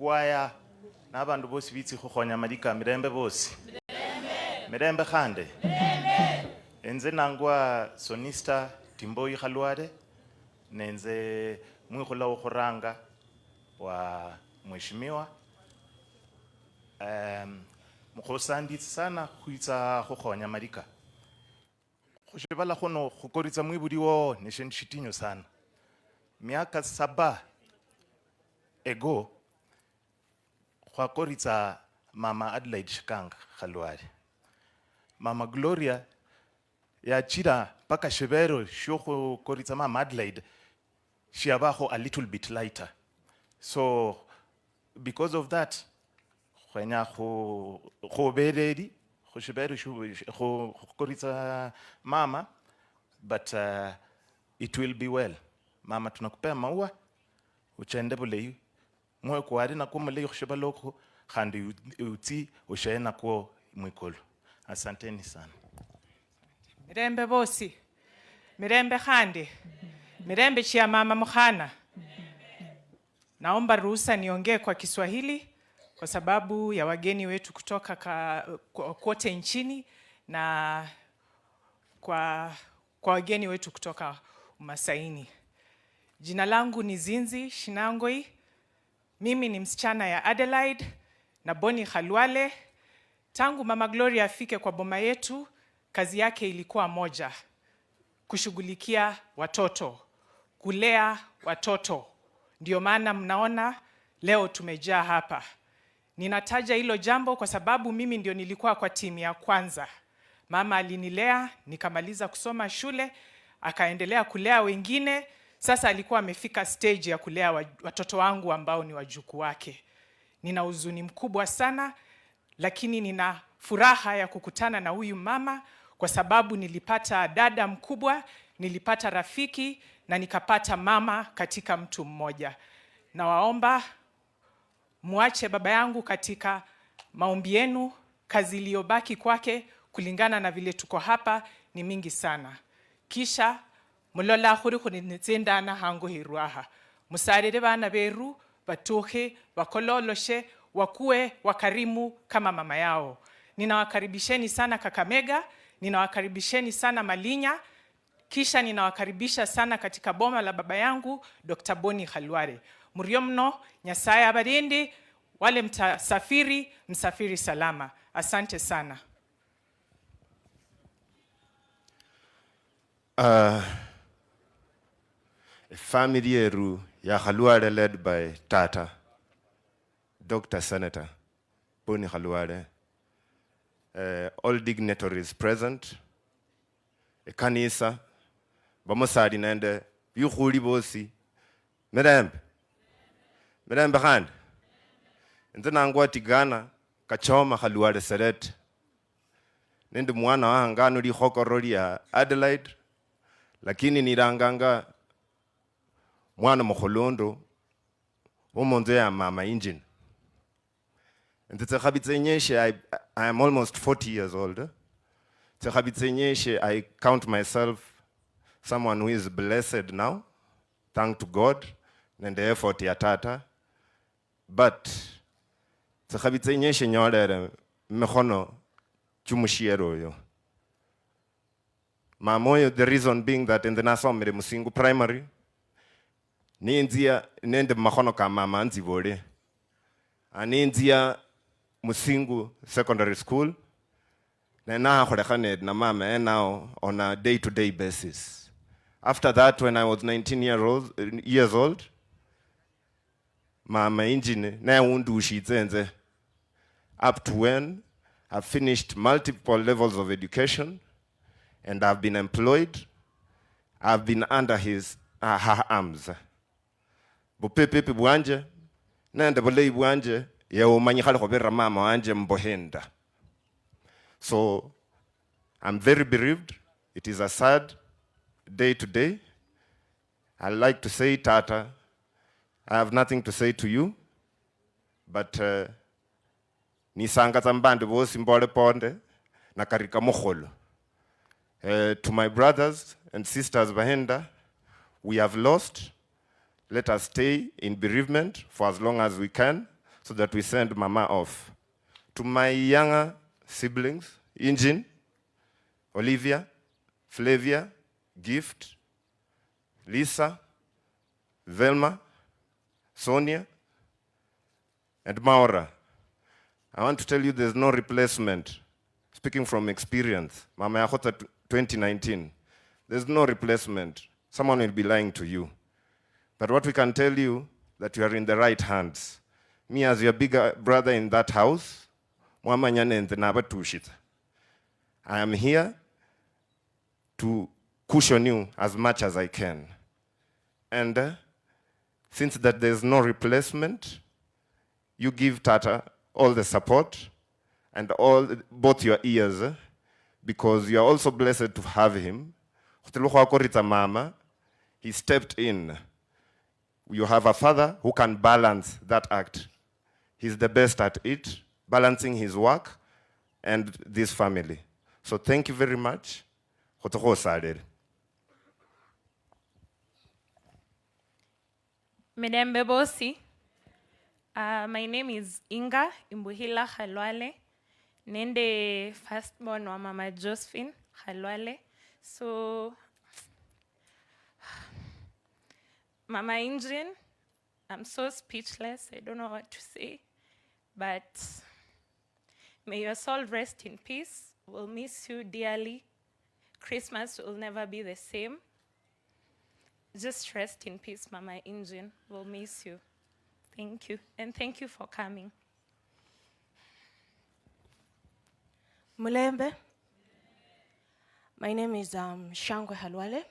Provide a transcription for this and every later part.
kwaya n'abantu bose bitsi khukonya madika mirembe bose mirembe khande enze nangwa sonista Timboi Khalwale nenze mwikhula ukhuranga wa mheshimiwa mukhosanditsi sana khuitsa khukhonya madika khushibala khuno khukoritsa mwibuliwo neshindu shitinyo sana miaka 7 ago khwakoritsa mama Adelaide Shikanga Khalwale mama Gloria yachira paka shibero shokho koritsa mama Adelaide shiabaho a little bit lighter, so because of that khwenya kho beledi kho shibero kho koritsa mama, but it will be well. Mama tunakupea maua uchende buleyi mwe kwari na kumule khushibaloko khandi uti ushena ko mwikolo. Asanteni sana. Mirembe bosi, mirembe khande, mirembe chia mama Mukhana. Naomba ruhusa niongee kwa Kiswahili kwa sababu ya wageni wetu kutoka kote nchini na kwa wageni wetu kutoka Umasaini. Jina langu ni Zinzi Shinangoi. Mimi ni msichana ya Adelaide na Boni Khalwale. Tangu mama Gloria afike kwa boma yetu, kazi yake ilikuwa moja: kushughulikia watoto, kulea watoto. Ndio maana mnaona leo tumejaa hapa. Ninataja hilo jambo kwa sababu mimi ndio nilikuwa kwa timu ya kwanza. Mama alinilea, nikamaliza kusoma shule, akaendelea kulea wengine. Sasa alikuwa amefika stage ya kulea watoto wangu ambao ni wajukuu wake. Nina huzuni mkubwa sana, lakini nina furaha ya kukutana na huyu mama kwa sababu nilipata dada mkubwa, nilipata rafiki na nikapata mama katika mtu mmoja. Na waomba muache baba yangu katika maombi yenu. Kazi iliyobaki kwake kulingana na vile tuko hapa ni mingi sana. Kisha mulola khuri khunitsenda na hango hirwaha. Musarire bana beru batuhe bakololoshe wakue wakarimu kama mama yao. Ninawakaribisheni sana Kakamega, ninawakaribisheni sana Malinya, kisha ninawakaribisha sana katika boma la baba yangu Dr. Boni Khalwale. Murio mno, Nyasaye abarindi, wale msafiri salama. Asante sana. A family ya Khalwale led by Tata, Dr. Senator Boni Khalwale, all dignitaries present, kanisa, bamusadi nende yukhuli bosi, mirembe khandi, nze nangwa tigana kachoma Khalwale Seret, nende mwana wangano likhokoro lya Adelaide, lakini niranganga mwana mukholondo omonze ya mama engine. And I am almost 40 years old. I count myself someone who is blessed now, thank to God and the effort ya Tata. But nyolere mekhono chumushiero yo. Mamoyo, the reason being that in the nasomere musingu primary ninzia nende makhono ka mama nzibole. Aninzia musingu secondary school na khulekhaned na mama now on a day-to-day basis. After that, when I was 19 years old, mama engine na undushitsenze up to when I've finished multiple levels of education and I've been employed. I've been under her arms. Bupepe bwanje nende bolei bwanje ya umanyikhala khobera mama wanje mbohenda. So I'm very bereaved. It is a sad day today. I like to say, Tata, I have nothing to say to you, but nisanga zambande bosi mbole ponde na karika mokholo. To my brothers and sisters bahenda, we have lost. Let us stay in bereavement for as long as we can, so that we send Mama off. To my younger siblings, Injin, Olivia, Flavia, Gift, Lisa, Velma, Sonia, and Maura, I want to tell you there's no replacement. Speaking from experience, Mama Yahota 2019, there's no replacement. Someone will be lying to you. But what we can tell you, that you are in the right hands. Me as your bigger brother in that house, I am here to cushion you as much as I can. And since that there's no replacement, you give Tata all the support and both your ears, because you are also blessed to have him. Mama, he stepped in. You have a father who can balance that act. He's the best at it, balancing his work and this family. So thank you very much. Medembe Bosi. My name is Inga Imbuhila Khalwale. Nende firstborn wa Mama Josephine Khalwale. So, Mama Injin, I'm so speechless. I don't know what to say. But may your soul rest in peace. We'll miss you dearly. Christmas will never be the same. Just rest in peace, Mama Injin. We'll miss you. Thank you. And thank you for coming. Mulembe. My name is Shangwe Khalwale,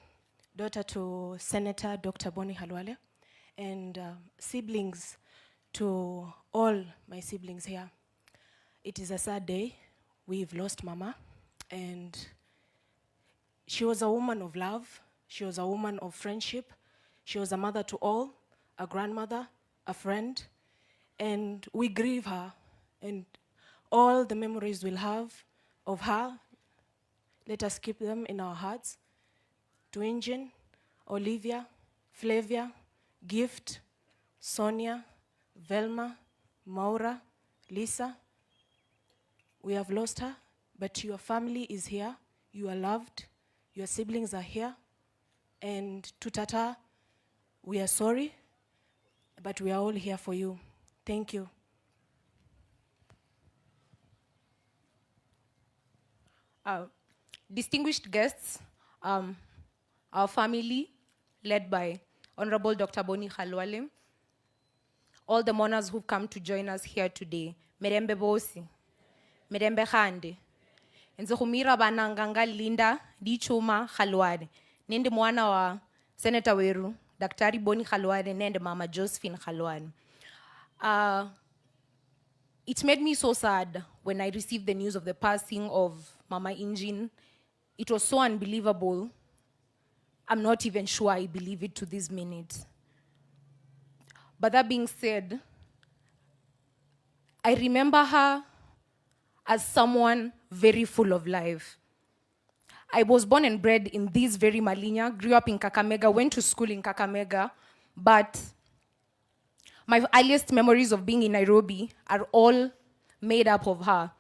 daughter to Senator Dr. Boni Khalwale, and siblings to all my siblings here. It is a sad day. We've lost Mama, and she was a woman of love. She was a woman of friendship. She was a mother to all, a grandmother, a friend, and we grieve her, and all the memories we'll have of her, let us keep them in our hearts. To Injin, Olivia, Flavia, Gift, Sonia, Velma, Maura, Lisa. We have lost her, but your family is here. You are loved. Your siblings are here. And to Tata, we are sorry, but we are all here for you. Thank you. Distinguished guests, our family, led by Honorable Dr. Boni Khalwale, all the mourners who've come to join us here today, Merembe Bosi, Merembe Khande, Nzehumira Bananganga Linda, Dichuma Khalwale, Nende Mwana wa Senator Weru, Daktari Boni Khalwale, Nende Mama Josephine Khalwale. It made me so sad when I received the news of the passing of Mama Injin. It was so unbelievable. I'm not even sure I believe it to this minute. But that being said, I remember her as someone very full of life. I was born and bred in this very Malinya, grew up in Kakamega, went to school in Kakamega, but my earliest memories of being in Nairobi are all made up of her.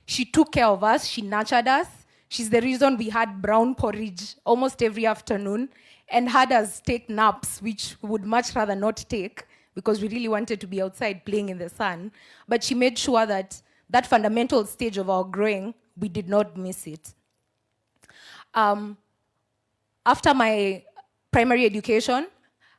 She took care of us, she nurtured us. She's the reason we had brown porridge almost every afternoon and had us take naps, which we would much rather not take because we really wanted to be outside playing in the sun. But she made sure that that fundamental stage of our growing, we did not miss it. After my primary education,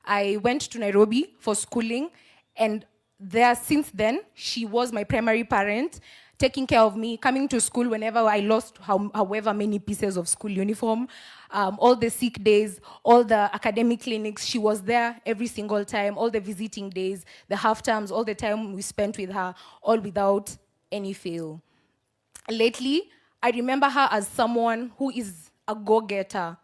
I went to Nairobi for schooling, and there, since then, she was my primary parent, taking care of me, coming to school whenever I lost however many pieces of school uniform, all the sick days, all the academic clinics, she was there every single time, all the visiting days, the half terms, all the time we spent with her, all without any fail. Lately, I remember her as someone who is a go-getter,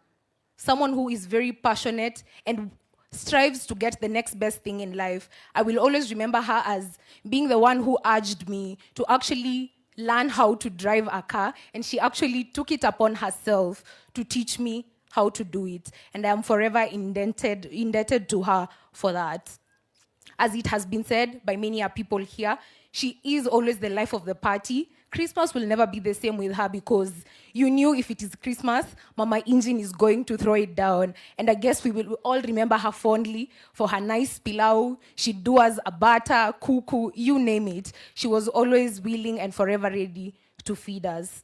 someone who is very passionate and strives to get the next best thing in life. I will always remember her as being the one who urged me to actually learn how to drive a car, and she actually took it upon herself to teach me how to do it. And I'm forever indebted to her for that. As it has been said by many people here, she is always the life of the party. Christmas will never be the same with her because you knew if it is Christmas, Mama Engine is going to throw it down. And I guess we will all remember her fondly for her nice pilau. She'd do us a butter, kuku, you name it. She was always willing and forever ready to feed us.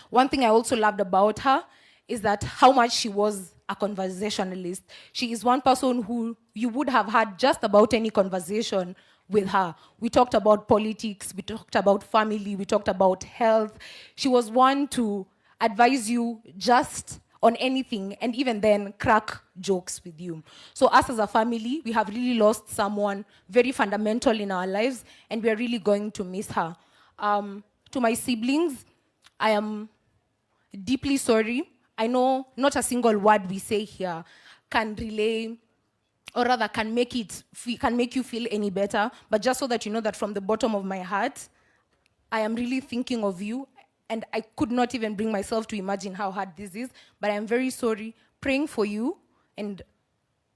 One thing I also loved about her is that how much she was a conversationalist. She is one person who you would have had just about any conversation with her. We talked about politics, we talked about family, we talked about health. She was one to advise you just on anything and even then crack jokes with you. So us as a family, we have really lost someone very fundamental in our lives and we are really going to miss her. To my siblings, I am deeply sorry. I know not a single word we say here can relay, or rather can make you feel any better. But just so that you know that from the bottom of my heart, I am really thinking of you, and I could not even bring myself to imagine how hard this is. But I am very sorry, praying for you, and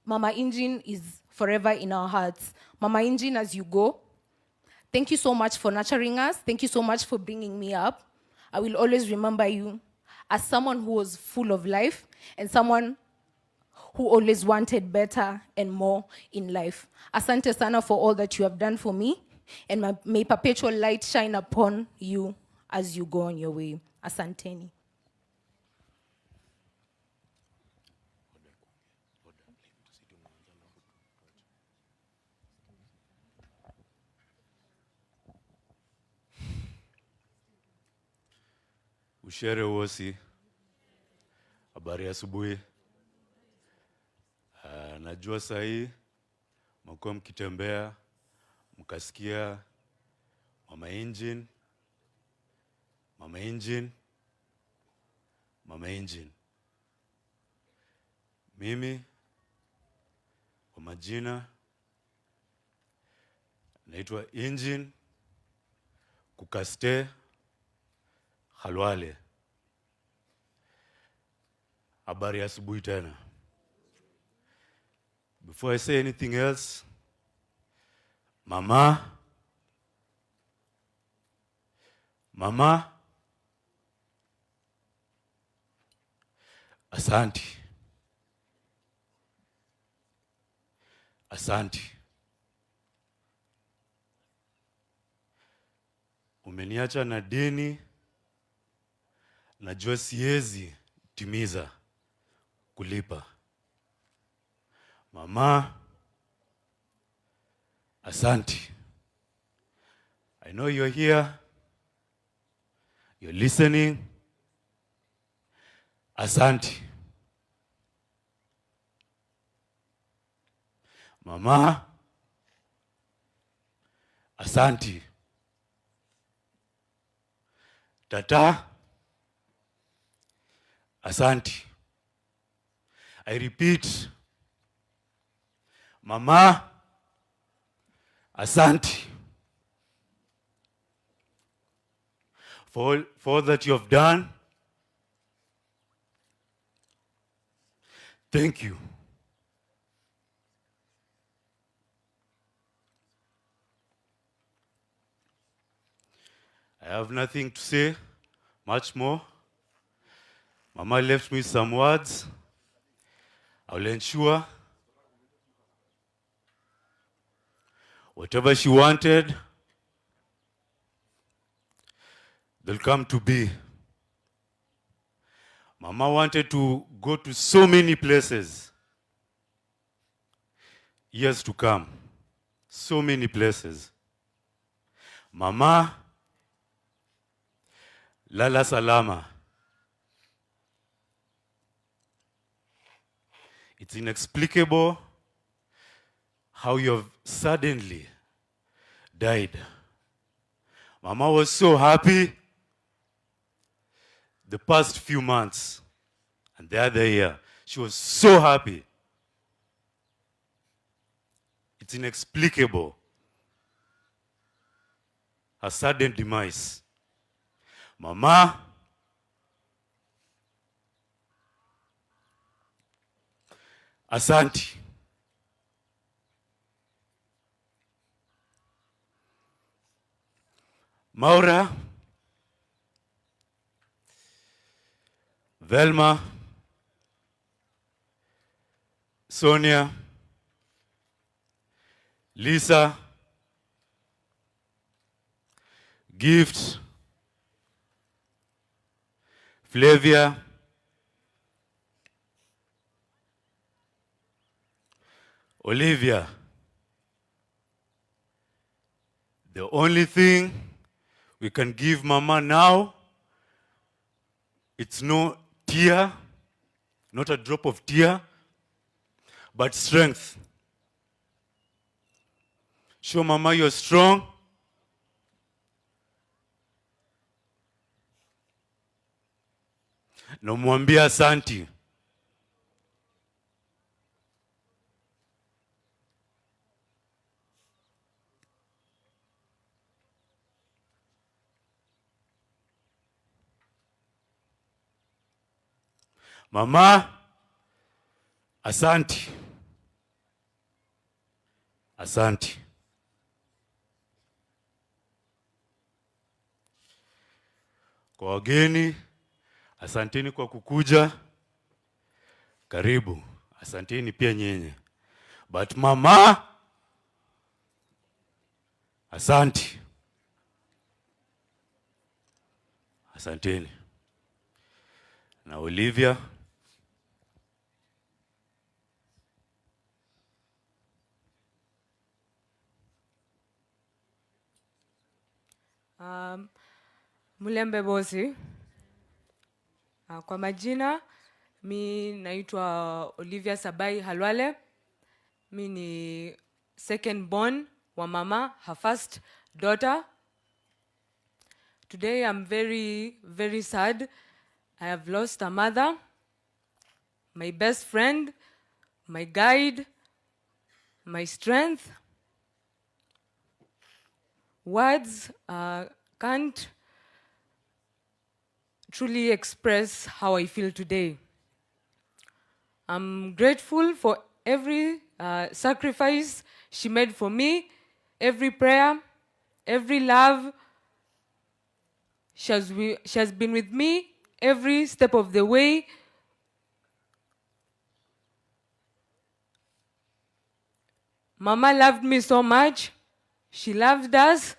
Mama Engine is forever in our hearts. Mama Engine, as you go, thank you so much for nurturing us. Thank you so much for bringing me up. I will always remember you as someone who was full of life and someone who always wanted better and more in life. Asante sana for all that you have done for me, and may perpetual light shine upon you as you go on your way. Asanteni. Ushere wosi, habari ya asubuhi. Najua sahi, mlikuwa mkitembea, mkasikia Mama Engine, Mama Engine, Mama Engine. Mimi, kwa majina, naitwa Engine, kukaste, Khalwale. Habari ya asubuhi tena. Before I say anything else, Mama, Asante. Asante. Umeniacha na deni, najua siwezi timiza kulipa. Mama, asante. I know you're here. You're listening. Asante. Mama, asante. Tata, asante. I repeat, Mama, asante. For all that you have done, thank you. I have nothing to say, much more. Mama left me some words. I will ensure whatever she wanted, they'll come to be. Mama wanted to go to so many places. Years to come. So many places. Mama, lala salama. It's inexplicable how you have suddenly died. Mama was so happy the past few months and the other year. She was so happy. It's inexplicable. Her sudden demise. Mama, asante. Maura, Velma, Sonia, Lisa, Gift, Flavia, Olivia. The only thing we can give Mama now, it's no tear, not a drop of tear, but strength. Show Mama you're strong. Na mwambie asanti. Mama, asanti. Asanti. Kwa wageni, asanteni kwa kukuja. Karibu. Asanteni pia nyenye. But mama, asanti. Asanteni. Na Olivia, Mulembe bosi. Kwa majina, mi naitwa Olivia Sabai Khalwale. Mi ni second born wa mama, her first daughter. Today I'm very, very sad. I have lost a mother, my best friend, my guide, my strength. Words can't truly express how I feel today. I'm grateful for every sacrifice she made for me, every prayer, every love. She has been with me every step of the way. Mama loved me so much. She loved us.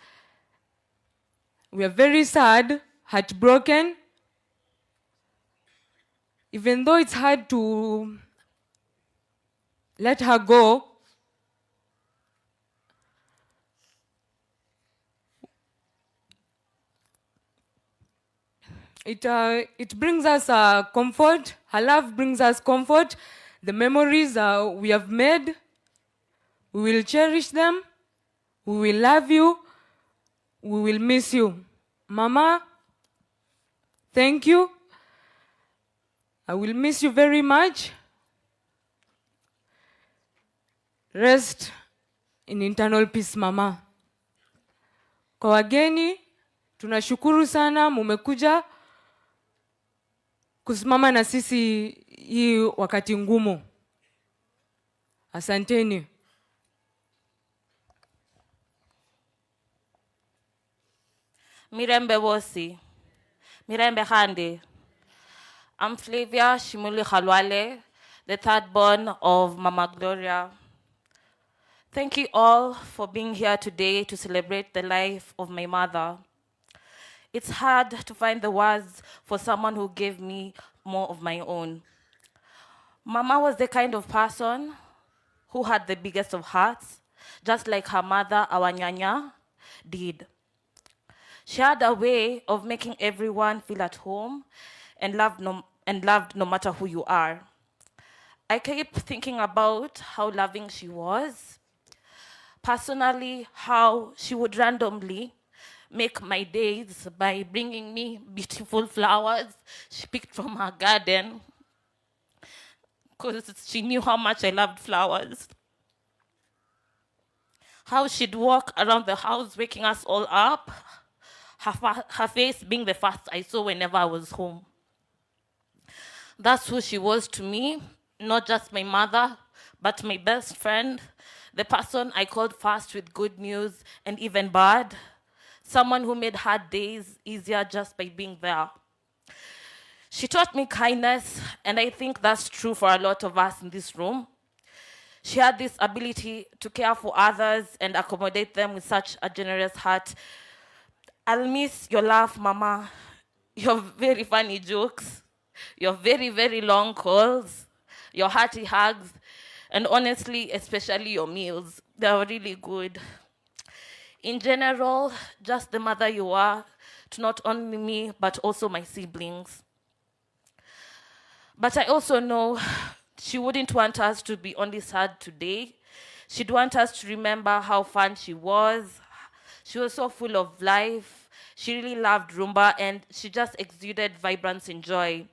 We are very sad, heartbroken. Even though it's hard to let her go, it brings us comfort. Her love brings us comfort. The memories we have made, we will cherish them. We will love you. We will miss you. Mama, thank you. I will miss you very much. Rest in eternal peace, Mama. Kwa wageni, tunashukuru sana mumekuja kusimama na sisi hii wakati ngumu. Asanteni. Mirembe Bosi, Mirembe Hande. I'm Flavia Shimuli Khalwale, the third born of Mama Gloria. Thank you all for being here today to celebrate the life of my mother. It's hard to find the words for someone who gave me more of my own. Mama was the kind of person who had the biggest of hearts, just like her mother, our nyanya, did. She had a way of making everyone feel at home and loved no matter who you are. I keep thinking about how loving she was. Personally, how she would randomly make my days by bringing me beautiful flowers she picked from her garden, because she knew how much I loved flowers. How she'd walk around the house waking us all up, her face being the first I saw whenever I was home. That's who she was to me, not just my mother, but my best friend, the person I called first with good news and even bad. someone who made hard days easier just by being there. She taught me kindness, and I think that's true for a lot of us in this room. She had this ability to care for others and accommodate them with such a generous heart. I'll miss your laugh, Mama, your very funny jokes, your very, very long calls, your hearty hugs, and honestly, especially your meals. They were really good. In general, just the mother you are to not only me, but also my siblings. But I also know she wouldn't want us to be only sad today. She'd want us to remember how fun she was. She was so full of life. She really loved Rumba, and she just exuded vibrance and joy.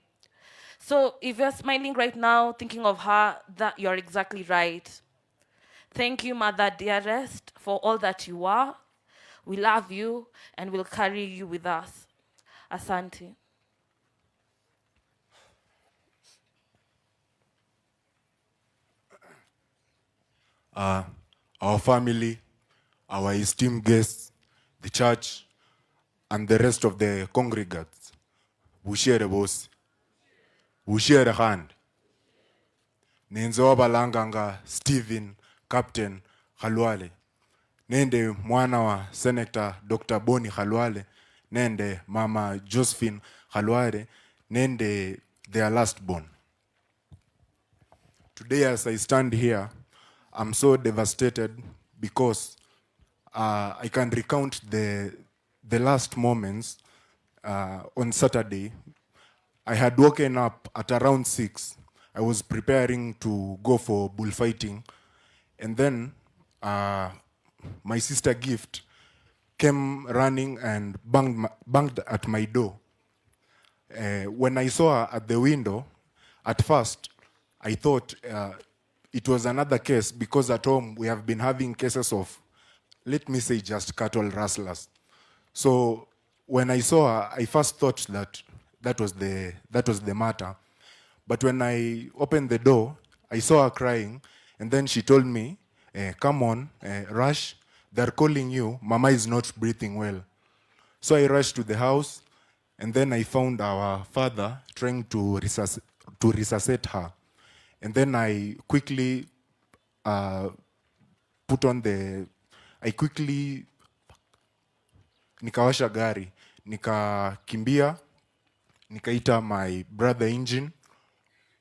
So if you're smiling right now, thinking of her, that you're exactly right. Thank you, Mother dearest, for all that you are. We love you, and we'll carry you with us. Asante. Our family, our esteemed guests, the church, and the rest of the congregants. Bushere boss. Bushere hand. Nenzo balanganga Stephen, Captain Khalwale. Nende mwana wa Senator Dr. Boni Khalwale. Nende Mama Josephine Khalwale. Nende their last born. Today as I stand here, I'm so devastated because I can recount the last moments. On Saturday, I had woken up at around 6. I was preparing to go for bullfighting. And then my sister Gift came running and banged at my door. When I saw her at the window, at first, I thought it was another case because at home we have been having cases of, let me say, just cattle rustlers. So when I saw her, I first thought that was the matter. But when I opened the door, I saw her crying, and then she told me, come on, rush, they're calling you, Mama is not breathing well. So I rushed to the house, and then I found our father trying to resuscitate her. And then I quickly nikawasha gari, nikakimbia, nikaita my brother Engine,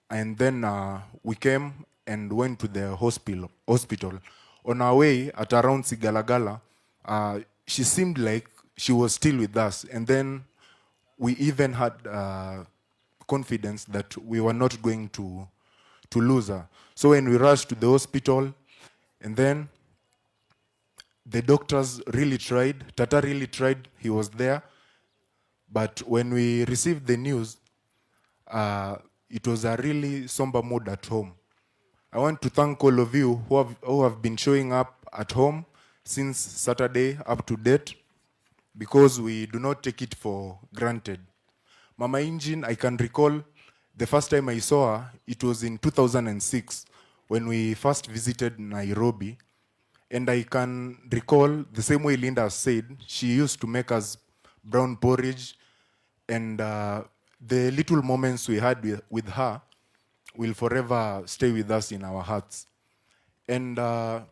and then we came and went to the hospital. On our way at around Sigalagala, she seemed like she was still with us, and then we even had confidence that we were not going to lose her. So when we rushed to the hospital, and then the doctors really tried, Tata really tried, he was there. But when we received the news, it was a really somber mood at home. I want to thank all of you who have been showing up at home since Saturday up to date, because we do not take it for granted. Mama Engine, I can recall the first time I saw her, it was in 2006 when we first visited Nairobi. And I can recall the same way Linda said, she used to make us brown porridge, and the little moments we had with her will forever stay with us in our hearts. And I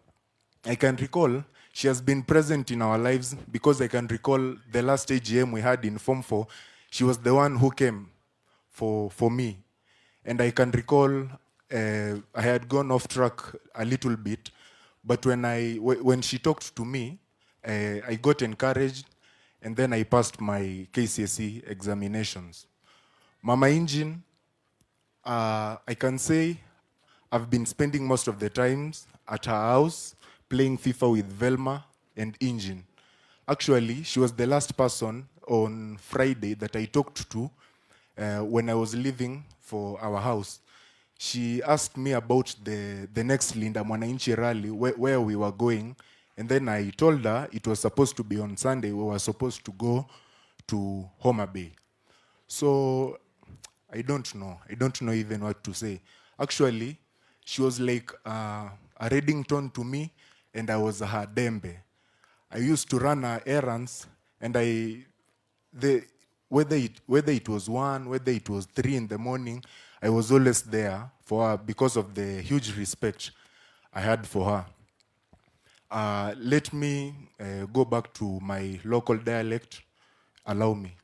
can recall she has been present in our lives, because I can recall the last AGM we had in Form 4, she was the one who came for me. And I can recall I had gone off track a little bit, but when she talked to me, I got encouraged, and then I passed my KCSE examinations. Mama Engine, I can say I've been spending most of the times at her house playing FIFA with Velma and Engine. Actually, she was the last person on Friday that I talked to when I was leaving for our house. She asked me about the next Linda Mwananchi rally, where we were going, and then I told her it was supposed to be on Sunday. We were supposed to go to Homa Bay. So I don't know even what to say. Actually, she was like a Reddington to me, and I was her Dembe. I used to run her errands, And whether it was 1, whether it was 3 in the morning, I was always there for her because of the huge respect I had for her. Let me go back to my local dialect. Allow me.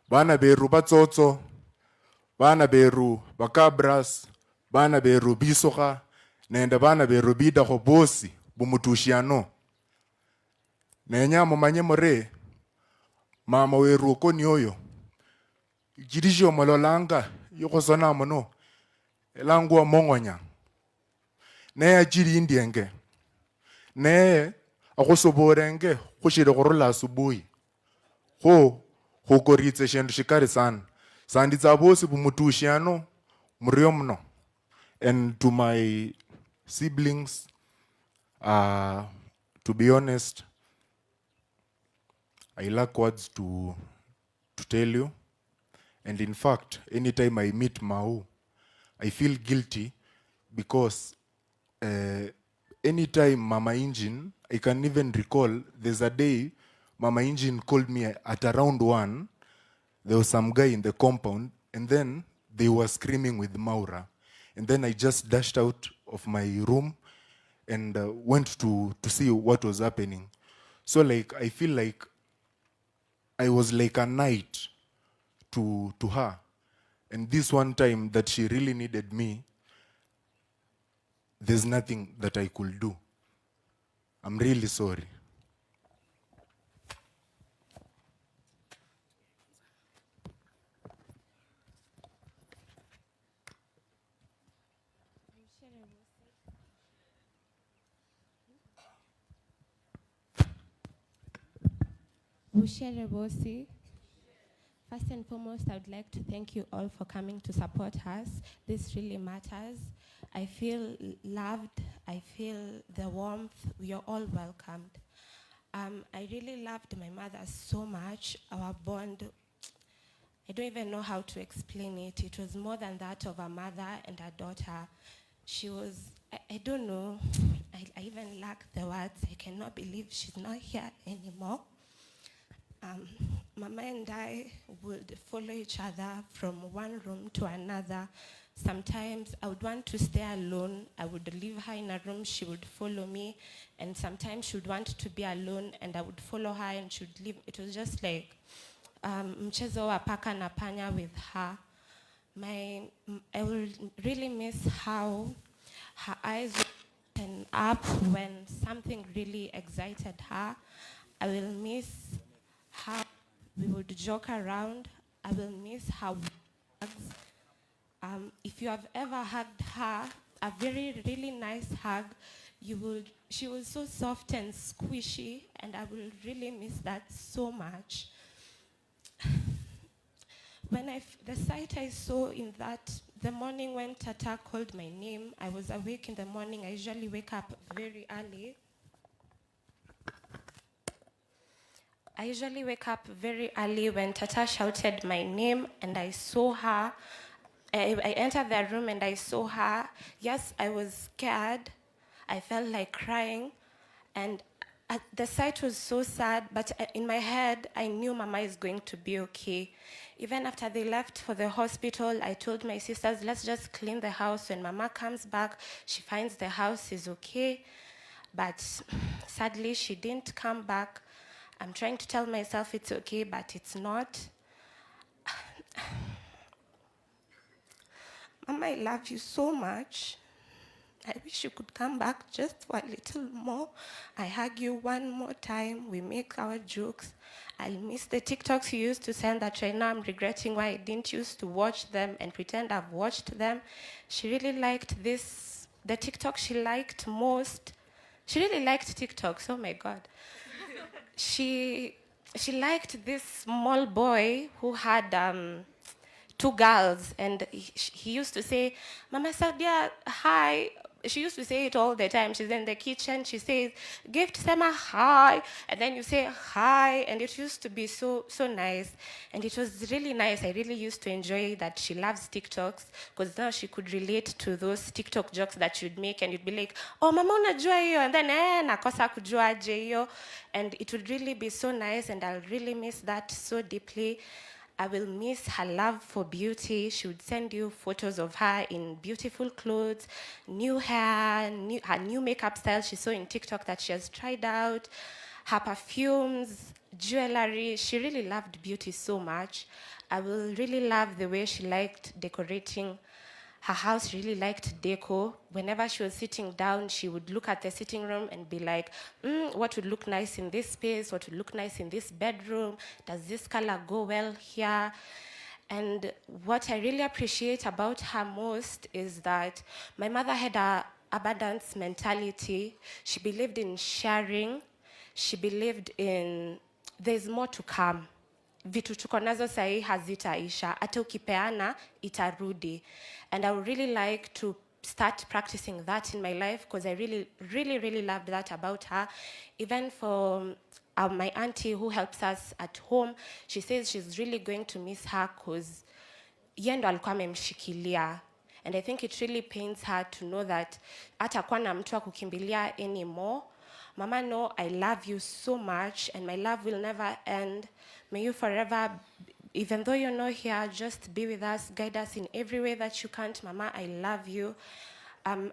Bana beru batsotso, bana beru bakabras, bana beru bisoka, nenda bana beru bida ko bosi bumutushiano. Nenya mumanye more, mama weru koni oyo. Jirisho mololanga, yoko sona mono, elangua mongonya. Ne jiri indienge. Ne akosoborenge, kushire korola asubuhi. Ho koritse shendu shikari sana. Sanditsa bosi bumutushiano, muriomno. And to my siblings, to be honest, I lack words to tell you. And in fact, anytime I meet Mau, I feel guilty because anytime Mama Engine, I can even recall, there's a day Mama Engine called me at around 1. There was some guy in the compound, and then they were screaming with Maura. And then I just dashed out of my room and went to see what was happening. So like, I feel like I was like a knight to her. And this one time that she really needed me, there's nothing that I could do. I'm really sorry. Bushere Bosi. First and foremost, I would like to thank you all for coming to support us. This really matters. I feel loved. I feel the warmth. We are all welcomed. I really loved my mother so much. Our bond, I don't even know how to explain it. It was more than that of a mother and a daughter. She was, I don't know, I even lack the words. I cannot believe she's not here anymore. Mama and I would follow each other from one room to another. Sometimes I would want to stay alone. I would leave her in a room, she would follow me. And sometimes she would want to be alone and I would follow her and she would leave. It was just like mchezo wa paka na panya with her. I will really miss how her eyes would open up when something really excited her. I will miss how we would joke around. I will miss how if you have ever hugged her, a very, really nice hug, she was so soft and squishy, and I will really miss that so much. The sight I saw in the morning when Tata called my name, I was awake in the morning. I usually wake up very early. I usually wake up very early when Tata shouted my name and I saw her. I entered the room and I saw her. Yes, I was scared. I felt like crying. And the sight was so sad, but in my head, I knew Mama is going to be okay. Even after they left for the hospital, I told my sisters, let's just clean the house. When Mama comes back, she finds the house is okay. But sadly, she didn't come back. I'm trying to tell myself it's okay, but it's not. Mama, I love you so much. I wish you could come back just for a little more. I hug you one more time. We make our jokes. I'll miss the TikToks you used to send that right now I'm regretting why I didn't used to watch them and pretend I've watched them. She really liked the TikTok she liked most. She really liked TikToks, oh my God. She liked this small boy who had 2 girls, and he used to say, Mama Saudia, hi, she used to say it all the time. She's in the kitchen, she says, Gift Sema hi, and then you say hi, and it used to be so nice. And it was really nice. I really used to enjoy that she loves TikToks, because now she could relate to those TikTok jokes that you'd make, and you'd be like, oh, mama unajua hiyo, and then nakosa kujua aje hiyo. And it would really be so nice, and I'll really miss that so deeply. I will miss her love for beauty. She would send you photos of her in beautiful clothes, new hair, her new makeup style she saw in TikTok that she has tried out, her perfumes, jewelry. She really loved beauty so much. I will really love the way she liked decorating her house. Really liked deco. Whenever she was sitting down, she would look at the sitting room and be like, what would look nice in this space? What would look nice in this bedroom? Does this color go well here? And what I really appreciate about her most is that my mother had an abundance mentality. She believed in sharing. She believed in there's more to come. Vitu tuko nazo sahi hazitaisha, hata ukipeana itarudi. And I would really like to start practicing that in my life, because I really loved that about her. Even for my auntie who helps us at home, she says she's really going to miss her because yendo alikuwa amemshikilia. And I think it really pains her to know that hatakuwa na mtu wa kukimbilia anymore. Mama, no, I love you so much, and my love will never end. May you forever, even though you're not here, just be with us, guide us in every way that you can. Mama, I love you.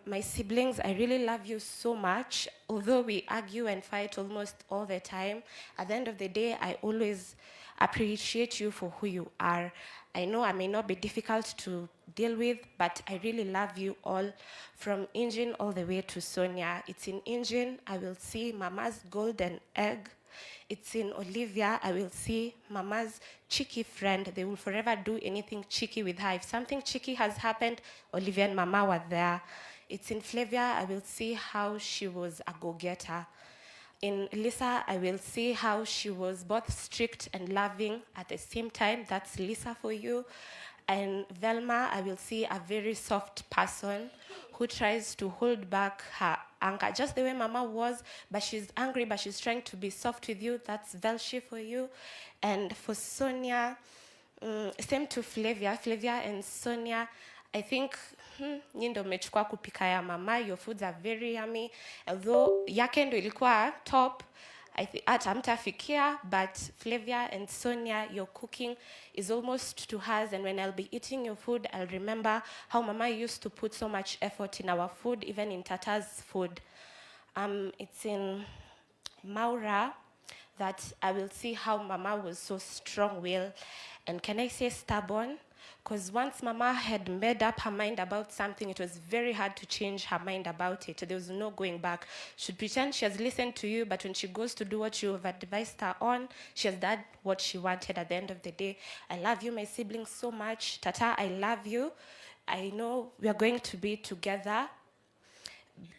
My siblings, I really love you so much. Although we argue and fight almost all the time, at the end of the day, I always appreciate you for who you are. I know I may not be difficult to deal with, but I really love you all, from Engine all the way to Sonia. It's in Engine, I will see Mama's golden egg. It's in Olivia, I will see Mama's cheeky friend. They will forever do anything cheeky with her. If something cheeky has happened, Olivia and Mama were there. It's in Flavia, I will see how she was a go-getter. In Lisa, I will see how she was both strict and loving at the same time. That's Lisa for you. And Velma, I will see a very soft person who tries to hold back her anger, just the way Mama was, but she's angry, but she's trying to be soft with you. That's Velshi for you. And for Sonia, same to Flavia. Flavia and Sonia, I think nyinyi ndio mmechukua kupika ya mama. Your foods are very yummy. Although yake ndio ilikuwa top, hata hamtafikia, but Flavia and Sonia, your cooking is almost to hers. And when I'll be eating your food, I'll remember how Mama used to put so much effort in our food, even in Tata's food. It's in Maura that I will see how Mama was so strong-willed. And can I say stubborn? Because once Mama had made up her mind about something, it was very hard to change her mind about it. There was no going back. She'd pretend she has listened to you, but when she goes to do what you have advised her on, she has done what she wanted at the end of the day. I love you, my siblings, so much. Tata, I love you. I know we are going to be together.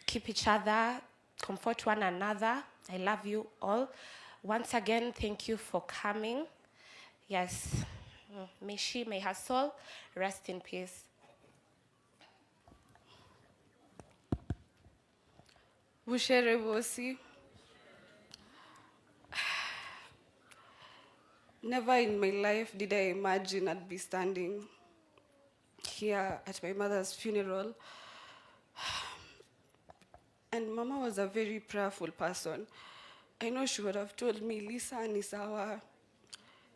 Keep each other, comfort one another. I love you all. Once again, thank you for coming. Yes. May her soul rest in peace. Bushere Bosi. Never in my life did I imagine I'd be standing here at my mother's funeral. And Mama was a very prayerful person. I know she would have told me, Lisa, Nisawa,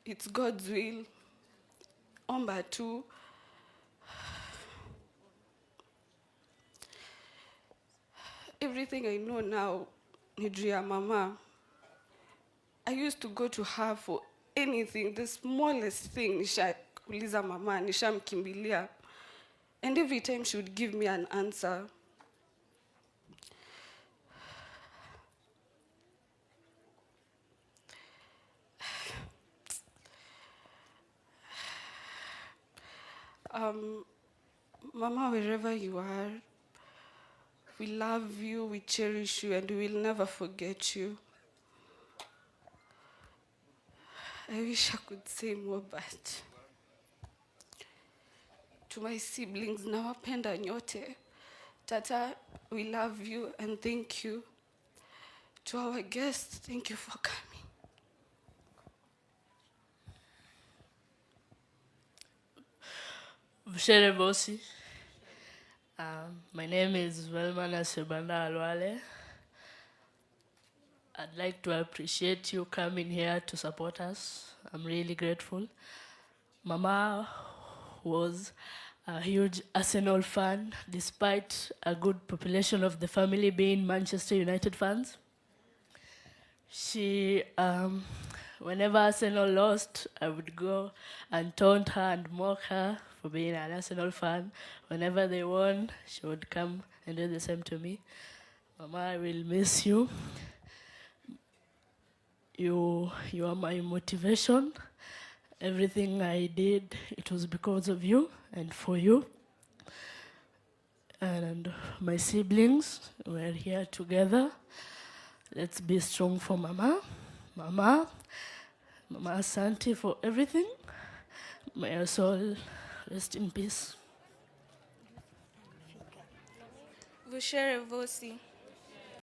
it's God's will. Omba tu. Everything I know now, Nidria Mama, I used to go to her for anything, the smallest thing, nisha kuuliza Mama, nisha mkimbilia. And every time she would give me an answer. Mama, wherever you are, we love you, we cherish you, and we will never forget you. I wish I could say more, but to my siblings, nawapenda nyote. Tata, we love you and thank you. To our guests, thank you for coming. Vushere Bosi. My name is Velmana Sebanda Alwale. I'd like to appreciate you coming here to support us. I'm really grateful. Mama was a huge Arsenal fan, despite a good population of the family being Manchester United fans. She, whenever Arsenal lost, I would go and taunt her and mock her for being an Arsenal fan. Whenever they won, she would come and do the same to me. Mama, I will miss you. You are my motivation. Everything I did, it was because of you and for you. And my siblings, we're here together. Let's be strong for Mama. Mama Asante for everything. May your soul rest in peace. Vushere Vosi.